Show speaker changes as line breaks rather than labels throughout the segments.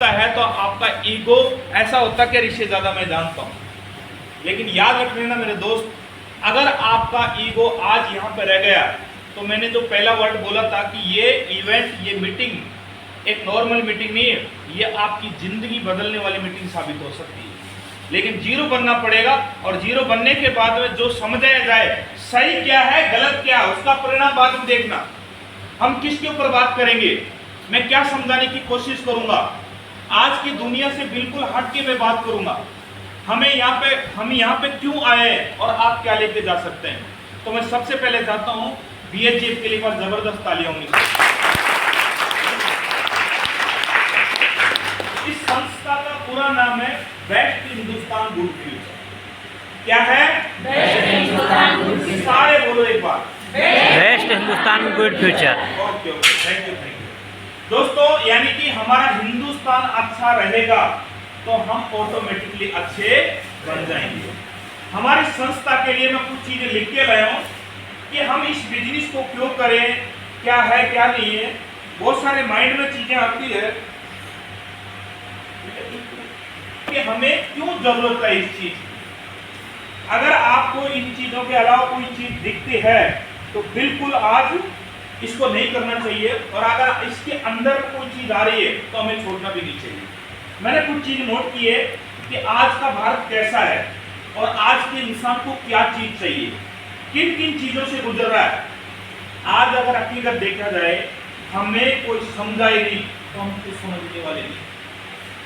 है तो आपका ईगो ऐसा होता है कि रिश्ते ज्यादा मैं जानता हूं, लेकिन याद रख लेना मेरे दोस्त, अगर आपका ईगो आज यहां पर रह गया तो मैंने जो पहला वर्ड बोला था कि ये इवेंट, ये मीटिंग एक नॉर्मल मीटिंग नहीं है, ये आपकी जिंदगी बदलने वाली मीटिंग साबित हो सकती है। लेकिन जीरो बनना पड़ेगा, और जीरो बनने के बाद में जो समझाया जाए सही क्या है गलत क्या है उसका परिणाम बाद में देखना। हम किसके ऊपर बात करेंगे, मैं क्या समझाने की कोशिश करूंगा, आज की दुनिया से बिल्कुल हट के मैं बात करूंगा। हम यहाँ पे क्यों आए हैं और आप क्या लेके जा सकते हैं। तो मैं सबसे पहले चाहता हूं BHGF के लिए पर जबरदस्त तालियां होंगी। इस संस्था का पूरा नाम है बेस्ट हिंदुस्तान गुड फ्यूचर। क्या है? Best Hindustan good future. सारे बोलो एक बार,
best Hindustan good future.
Okay okay, thank you. दोस्तों, यानी कि हमारा हिंदुस्तान अच्छा रहेगा तो हम ऑटोमेटिकली अच्छे बन जाएंगे। हमारी संस्था के लिए मैं कुछ चीजें लिख के लाया हूं कि हम इस बिजनेस को क्यों करें, क्या है क्या नहीं है। बहुत सारे माइंड में चीजें आती है कि हमें क्यों जरूरत है इस चीज की। अगर आपको इन चीजों के अलावा कोई चीज दिखती है तो बिल्कुल आज इसको नहीं करना चाहिए, और अगर इसके अंदर कोई चीज आ रही है तो हमें छोड़ना भी नहीं चाहिए। मैंने कुछ चीज नोट की है कि आज का भारत कैसा है और आज के इंसान को क्या चीज चाहिए, किन किन चीजों से गुजर रहा है। आज अगर हकीकत देखा जाए हमें कोई समझाए नहीं तो हम कुछ समझने वाले नहीं।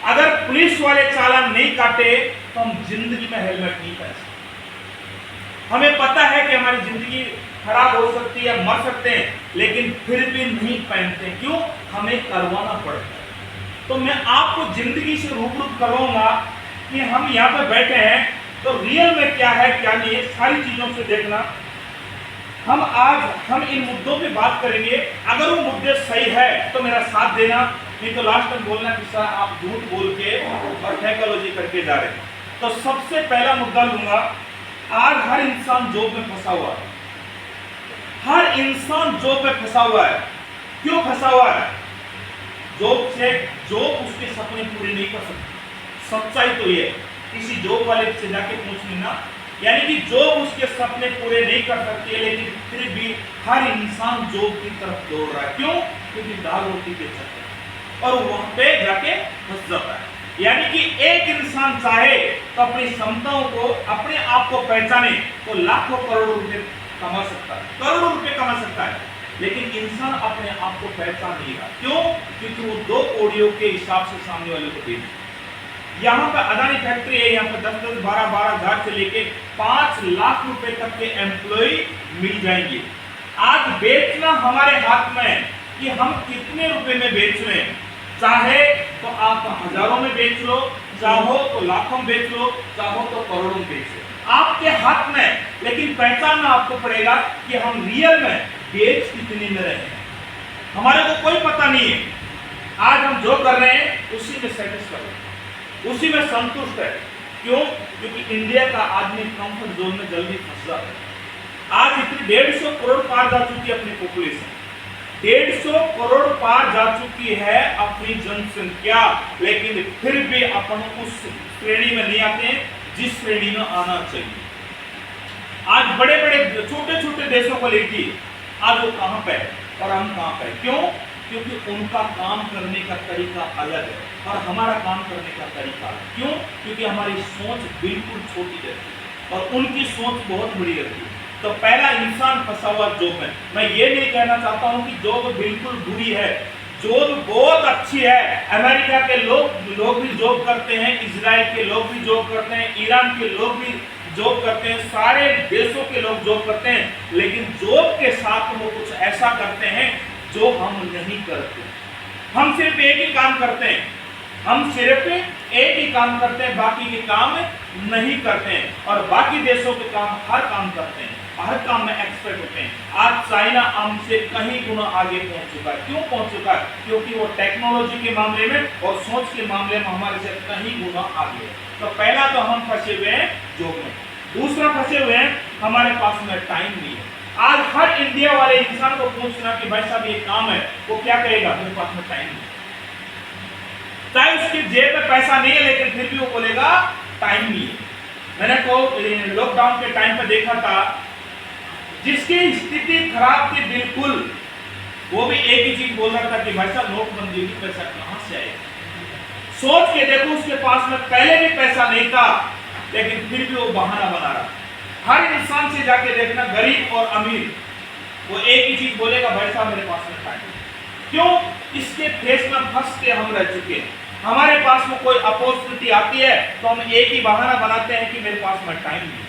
अगर पुलिस वाले चालान नहीं काटे तो हम जिंदगी में हेलमेट नहीं पहन सकते। हमें पता है कि हमारी जिंदगी खराब हो सकती है, मर सकते हैं, लेकिन फिर भी नहीं पहनते। क्यों? हमें करवाना पड़ता है। तो मैं आपको जिंदगी से रूबरू करवाऊंगा कि हम यहाँ पे बैठे हैं तो रियल में क्या है क्या नहीं है, सारी चीजों से देखना। हम इन मुद्दों पे बात करेंगे। अगर वो मुद्दे सही है तो मेरा साथ देना, नहीं तो लास्ट में बोलना कि सर आप झूठ बोल के और टेक्नोलॉजी करके जा रहे हैं। तो सबसे पहला मुद्दा लूंगा, आज हर इंसान जॉब में फंसा हुआ है। हर इंसान जॉब में फंसा हुआ है। क्यों फंसा हुआ है? जॉब उसके सपने पूरे नहीं कर सकती। सच्चाई तो ये, किसी जॉब वाले से जाके पूछ लेना, यानी कि जॉब उसके सपने पूरे नहीं कर सकती है, लेकिन फिर भी हर इंसान जॉब की तरफ दौड़ रहा है। क्यों? क्योंकि दाल रोटी बेच सकता है और वहां पे जाके फंस जाता है। यानी कि एक इंसान चाहे तो अपनी क्षमताओं को, अपने आप को पहचाने तो लाखों करोड़ों रुपए कमा सकता है, करोड़ों रुपए कमा सकता है, लेकिन इंसान अपने आप को पहचान नहीं रहा। क्यों? क्योंकि वो दो कोड़ियों के हिसाब से सामने वाले को बेच। यहाँ पर अदानी फैक्ट्री है, यहाँ पर 10-10, 12-12 हजार से लेके 5 लाख रुपए तक के एम्प्लॉय मिल जाएंगे। आज बेचना हमारे हाथ में है कि हम कितने रुपए में बेच रहे हैं। चाहे तो आप हजारों में बेच लो, चाहो तो लाखों में बेच लो, चाहो तो करोड़ों में बेच लो, आपके हाथ में। लेकिन पहचानना आपको पड़ेगा कि हम रियल में बेच कितने में रहे हैं। हमारे को कोई पता नहीं है। आज हम जो कर रहे हैं उसी में सेटिस्फाइड है, उसी में संतुष्ट है। क्यों? क्योंकि इंडिया का आदमी कंफर्ट जोन में जल्दी फंस जाता है। आज इतनी 150 करोड़ पार जा चुकी है अपनी पॉपुलेशन, 150 करोड़ पार जा चुकी है अपनी जनसंख्या, लेकिन फिर भी अपन उस श्रेणी में नहीं आते हैं जिस श्रेणी में आना चाहिए। आज बड़े बड़े छोटे छोटे देशों को लीजिए, आज वो कहां पे है और हम कहां पे। क्यों? क्योंकि उनका काम करने का तरीका अलग है और हमारा काम करने का तरीका अलग। क्यों? क्योंकि हमारी सोच बिल्कुल छोटी रहती है और उनकी सोच बहुत बड़ी रहती है। तो पहला इंसान फंसा हुआ जॉब में। मैं ये नहीं कहना चाहता हूं कि जॉब बिल्कुल बुरी है, जॉब बहुत अच्छी है। अमेरिका के लोग भी जॉब करते हैं, इजराइल के लोग भी जॉब करते हैं, ईरान के लोग भी जॉब करते हैं, सारे देशों के लोग जॉब करते हैं, लेकिन जॉब के साथ वो कुछ ऐसा करते हैं जो हम नहीं करते। हम सिर्फ एक ही काम करते हैं, हम सिर्फ एक ही काम करते हैं, बाकी के काम नहीं करते हैं। और बाकी देशों के काम हर काम करते हैं, हर काम में एक्सपर्ट होते हैं। आज चाइना हमसे कहीं गुना आगे पहुंच चुका है। क्यों पहुंच चुका है? क्योंकि वो टेक्नोलॉजी के मामले में और सोच के मामले में हमारे से कहीं गुना आगे है। तो पहला तो हम फंसे हुए हैं जॉब में। दूसरा फंसे हुए हैं हमारे पास में टाइम नहीं है। आज हर इंडिया वाले इंसान को पूछना कि भाई साहब ये काम है, वो क्या कहेगा? मेरे पास में टाइम नहीं। चाहे उसकी जेब में पैसा नहीं है लेकिन फिर भी वो बोलेगा टाइम नहीं है। मैंने को लॉकडाउन के टाइम पे देखा था, जिसकी स्थिति खराब थी बिल्कुल, वो भी एक ही चीज बोल रहा था कि भाई साहब नोटबंदी की पैसा कहां से आएगा। सोच के देखो, उसके पास में पहले भी पैसा नहीं था लेकिन फिर भी वो बहाना बना रहा। हर इंसान से जाके देखना, गरीब और अमीर, वो एक ही चीज बोलेगा, भाई साहब मेरे पास में टाइम। क्यों? इसके फेस में फंस के हम रह चुके हैं। हमारे पास में कोई अपॉर्चुनिटी आती है तो हम एक ही बहाना बनाते हैं कि मेरे पास में टाइम नहीं।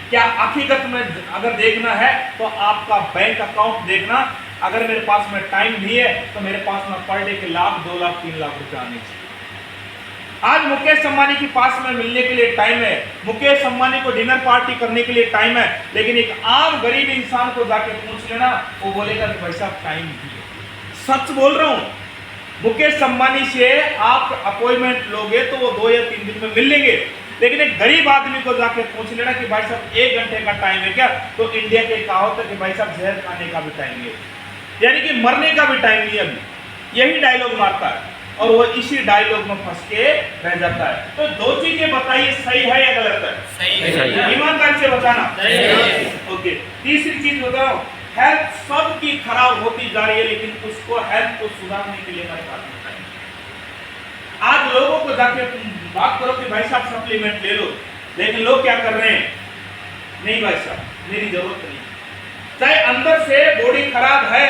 क्या हकीकत में अगर देखना है तो आपका बैंक अकाउंट देखना, अगर मेरे पास में टाइम नहीं है तो मेरे पास में पर डे के लाख, 2 लाख, 3 लाख रुपए आने चाहिए। आज मुकेश अंबानी के पास में मिलने के लिए टाइम है, मुकेश अंबानी को डिनर पार्टी करने के लिए टाइम है, लेकिन एक आम गरीब इंसान को जाके पूछ लेना, वो बोलेगा कि भाई साहब टाइम नहीं है। सच बोल रहा हूं, मुकेश अंबानी से आप अपॉइंटमेंट लोगे तो वो 2 या 3 दिन में मिल लेंगे, लेकिन एक गरीब आदमी को जाके पूछ लेना कि भाई साहब 1 घंटे का टाइम है क्या, तो इंडिया के कहावत है कि भाई साहब जहर खाने का भी टाइम है, यानी कि मरने का भी टाइम नहीं है अभी। यही डायलॉग मारता है और वो इसी डायलॉग में फंस के रह जाता है। तो 2 चीजें बताइए, सही है या गलत है?
सही है।
ईमानदारी से बताना। ओके, तीसरी चीज बताओ, हेल्थ सबकी खराब होती जा रही है लेकिन उसको हेल्थ को सुधारने के लिए हमारे पास में टाइम। आज लोगों को जाके बात करो कि भाई साहब सप्लीमेंट ले लो, लेकिन लोग क्या कर रहे हैं, नहीं भाई साहब मेरी जरूरत नहीं। चाहे अंदर से बॉडी खराब है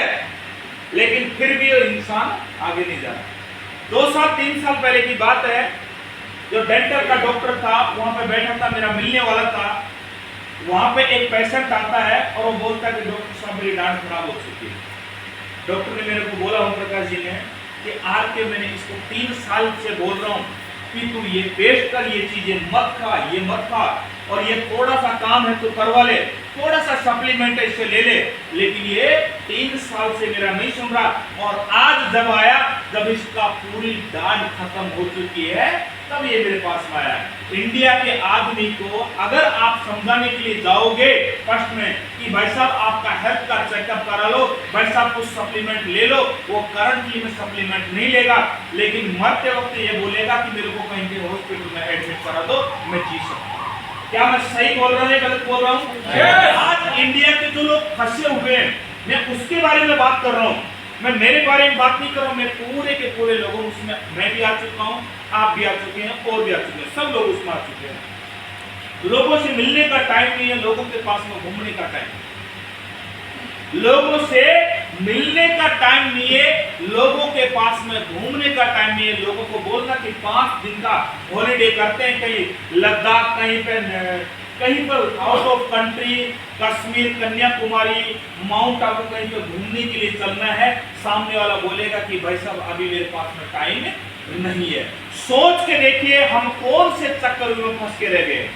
लेकिन फिर भी इंसान आगे नहीं जा रहा। 2 साल 3 साल पहले की बात है, जो डेंटल का डॉक्टर था वहां पे बैठा था, मेरा मिलने वाला था। वहां पे एक पेशेंट आता है और वो बोलता है कि डॉक्टर साहब मेरी दांत खराब हो चुकी है। डॉक्टर ने मेरे को बोला, ओम प्रकाश जी ने, कि आज के मैंने इसको 3 साल से बोल रहा हूँ कि तू ये पेस्ट कर, ये चीजें मत खा, ये मत खा, और ये थोड़ा सा काम है तो करवा ले, थोड़ा सा सप्लीमेंट है इससे ले ले, लेकिन ये 3 साल से मेरा नहीं सुन रहा। और आज जब आया, जब इसका पूरी दाढ़ खत्म हो चुकी है, तब ये मेरे पास में आया। इंडिया के आदमी को अगर आप समझाने के लिए जाओगे फर्स्ट में कि भाई साहब आपका हेल्थ का चेकअप करा लो, भाई साहब कुछ सप्लीमेंट ले लो, वो करंटली में सप्लीमेंट नहीं लेगा, लेकिन मरते वक्त ये बोलेगा कि मेरे को कहीं के हॉस्पिटल में एडमिट करा दो, मैं जी सकता हूं। क्या मैं सही बोल रहा हूँ या गलत बोल रहा हूँ? आज इंडिया के जो लोग फंसे हुए हैं, मैं उसके बारे में बात कर रहा हूँ। मैं मेरे बारे में बात नहीं कर रहा हूँ, मैं पूरे के पूरे लोगों, उसमें मैं भी आ चुका हूँ, आप भी आ चुके हैं और भी आ चुके हैं, सब लोग उसमें आ चुके हैं। लोगों से मिलने का टाइम नहीं है, लोगों के पास में घूमने का टाइम, लोगों से मिलने का टाइम नहीं है, लोगों के पास में घूमने का टाइम नहीं है। लोगों को बोलना कि 5 दिन का हॉलीडे करते हैं, कहीं लद्दाख, कहीं पर out of country, Kashmir, Kanyakumari, mount Abu कहीं पर घूमने के लिए चलना है, सामने वाला बोलेगा कि भाई साहब अभी मेरे पास में टाइम नहीं है। सोच के देखिए हम कौन से चक्कर में फंस के रह गए।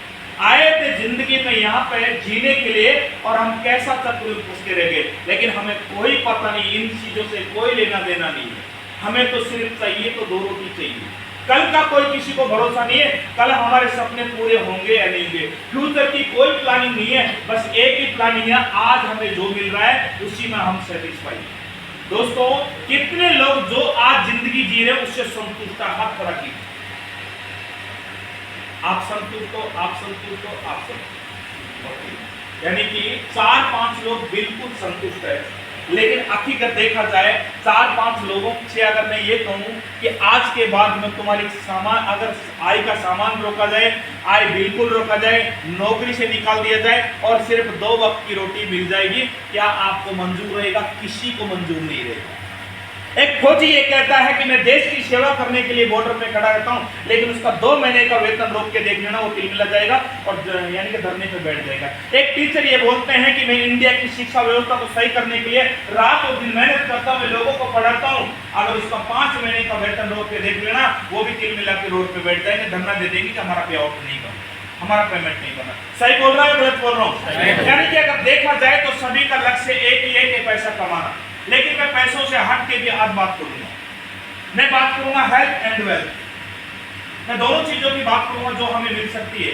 आए थे जिंदगी में यहाँ पे जीने के लिए और हम कैसा चक्कर में फंस के रह गए, लेकिन हमें कोई पता नहीं, इन चीजों से कोई लेना देना नहीं है। हमें तो सिर्फ चाहिए तो 2 रोटी चाहिए। कल का कोई किसी को भरोसा नहीं है, कल हमारे सपने पूरे होंगे या नहीं होंगे। फ्यूचर की कोई प्लानिंग नहीं है, बस एक ही प्लानिंग है, आज हमें जो मिल रहा है उसी में हम सेटिस्फाई हैं। दोस्तों, कितने लोग जो आज जिंदगी जी रहे हैं उससे संतुष्ट है? हाथ खड़ा कीजिए। आप संतुष्ट हो, आप संतुष्ट हो, आप संतुष्ट, यानी कि 4-5 लोग बिल्कुल संतुष्ट है। लेकिन हकीकत देखा जाए 4-5 लोगों से अगर मैं ये कहूं कि आज के बाद में तुम्हारी सामान, अगर आय का सामान रोका जाए, आय बिल्कुल रोका जाए, नौकरी से निकाल दिया जाए और सिर्फ 2 वक्त की रोटी मिल जाएगी, क्या आपको मंजूर रहेगा? किसी को मंजूर नहीं रहेगा। एक फौजी ये कहता है कि मैं देश की सेवा करने के लिए बॉर्डर पे खड़ा रहता हूं, लेकिन उसका 2 महीने का वेतन रोक के देख लेना, वो तिलमिला जाएगा और यानी कि धरने पे बैठ जाएगा। एक टीचर ये बोलते हैं कि मैं इंडिया की शिक्षा व्यवस्था को सही करने के लिए रात और दिन मेहनत करता हूं, मैं लोगों को पढ़ाता हूं, अगर उसका 5 महीने का वेतन रोक के देख लेना, वो भी तिलमिला के रोड पे बैठ जाएंगे, धरना दे देंगे कि हमारा पे आउट नहीं बना, हमारा पेमेंट नहीं बना। सही बोल रहा है, गलत बोल रहा हूँ? यानी कि अगर देखा जाए तो सभी का लक्ष्य एक ही है कि पैसा कमाना, लेकिन मैं पैसों से हट के भी आज बात करूंगा। मैं बात करूंगा हेल्थ एंड वेल्थ, मैं दोनों चीजों की बात करूंगा जो हमें मिल सकती है।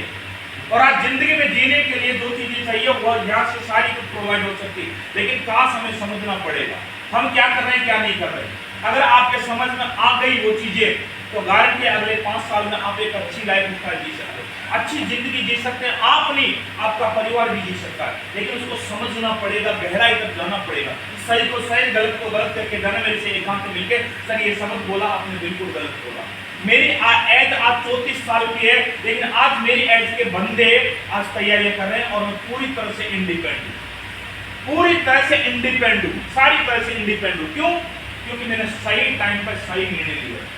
और आज जिंदगी में जीने के लिए 2 चीजें चाहिए, वो यहाँ से सारी कुछ प्रोवाइड हो सकती है, लेकिन काश हमें समझना पड़ेगा हम क्या कर रहे हैं, क्या नहीं कर रहे हैं। अगर आपके समझ में आ गई वो चीजें, तो गारंटी अगले 5 साल में आप एक अच्छी लाइफ स्टाइल जी सकते हैं, अच्छी जिंदगी जी सकते हैं। आप नहीं, आपका परिवार भी जी सकता है, लेकिन उसको समझना पड़ेगा, गहराई तक जाना पड़ेगा। सही को सही, गलत को गलत करके जाना। मेरे से एकांत मिलकर सर ये शब्द बोला आपने, बिल्कुल गलत बोला। मेरी एज आज 34 साल की है, लेकिन आज मेरी एज के बंदे आज तैयारियां कर रहे हैं और मैं पूरी तरह से इंडिपेंडेंट हूँ, पूरी तरह से इंडिपेंडेंट हूँ, सारी तरह से इंडिपेंडेंट हूँ। क्यों? क्योंकि मैंने सही टाइम पर सही निर्णय लिया।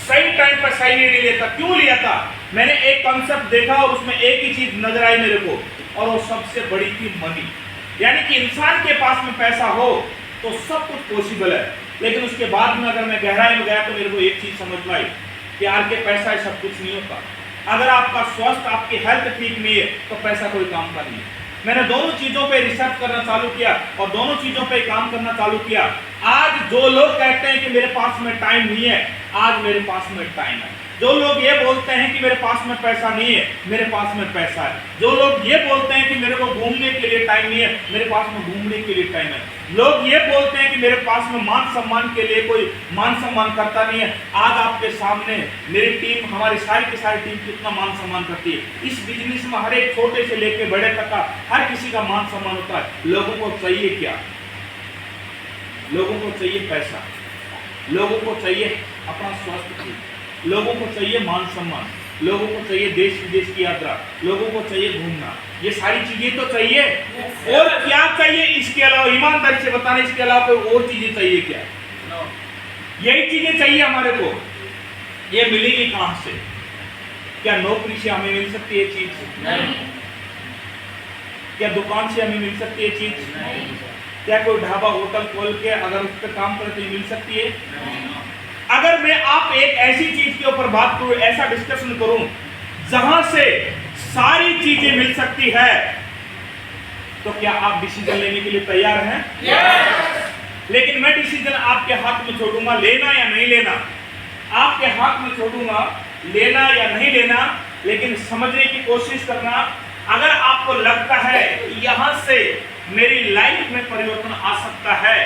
सही टाइम पर सही निर्णय लिया था। क्यों लिया था? मैंने एक कॉन्सेप्ट देखा और उसमें एक ही चीज नजर आई मेरे को, और वो सबसे बड़ी थी मनी। यानी कि इंसान के पास में पैसा हो तो सब कुछ पॉसिबल है, लेकिन उसके बाद में अगर मैं गहराई में गया तो मेरे को एक चीज समझ में आई, प्यार के पैसा सब कुछ नहीं होता। अगर आपका स्वास्थ्य, आपकी हेल्थ ठीक नहीं है तो पैसा कोई काम का नहीं है। मैंने दोनों चीजों पे रिसर्च करना चालू किया और दोनों चीजों पे काम करना चालू किया। आज जो लोग कहते हैं कि मेरे पास में टाइम नहीं है, आज मेरे पास में टाइम है। जो लोग ये बोलते हैं कि मेरे पास में पैसा नहीं है, मेरे पास में पैसा है। जो लोग ये बोलते हैं कि मेरे को घूमने के लिए टाइम नहीं है, मेरे पास में घूमने के लिए टाइम है। लोग ये बोलते हैं कि मेरे पास में मान सम्मान के लिए कोई मान सम्मान करता नहीं है। आज आपके सामने मेरी टीम, हमारी सारी की सारी टीम कितना मान सम्मान करती है। इस बिजनेस में हर एक छोटे से लेके बड़े तक का हर किसी का मान सम्मान होता है। लोगों को चाहिए क्या? लोगों को चाहिए पैसा, लोगों को चाहिए अपना स्वास्थ्य ठीक, लोगों को चाहिए मान सम्मान, लोगों को चाहिए देश विदेश की यात्रा, लोगों को चाहिए घूमना। ये सारी चीजें तो चाहिए। और क्या चाहिए इसके अलावा? ईमानदारी से बताना, इसके अलावा कोई और चीजें चाहिए क्या? यही चीजें चाहिए हमारे को। ये मिलेगी कहां से? क्या नौकरी से हमें मिल सकती है चीज? नहीं। क्या दुकान से हमें मिल सकती है चीज? नहीं। क्या कोई ढाबा होटल खोल के अगर उस पर काम करे तो मिल सकती है? नहीं। अगर मैं आप एक ऐसी चीज के ऊपर बात करूं, ऐसा डिस्कशन करूं जहां से सारी चीजें मिल सकती है, तो क्या आप डिसीजन लेने के लिए तैयार हैं? yes! लेकिन मैं डिसीजन आपके हाथ में छोड़ूंगा, लेना या नहीं लेना। आपके हाथ में छोड़ूंगा, लेना या नहीं लेना, लेकिन समझने की कोशिश करना। अगर आपको लगता है यहां से मेरी लाइफ में परिवर्तन आ सकता है,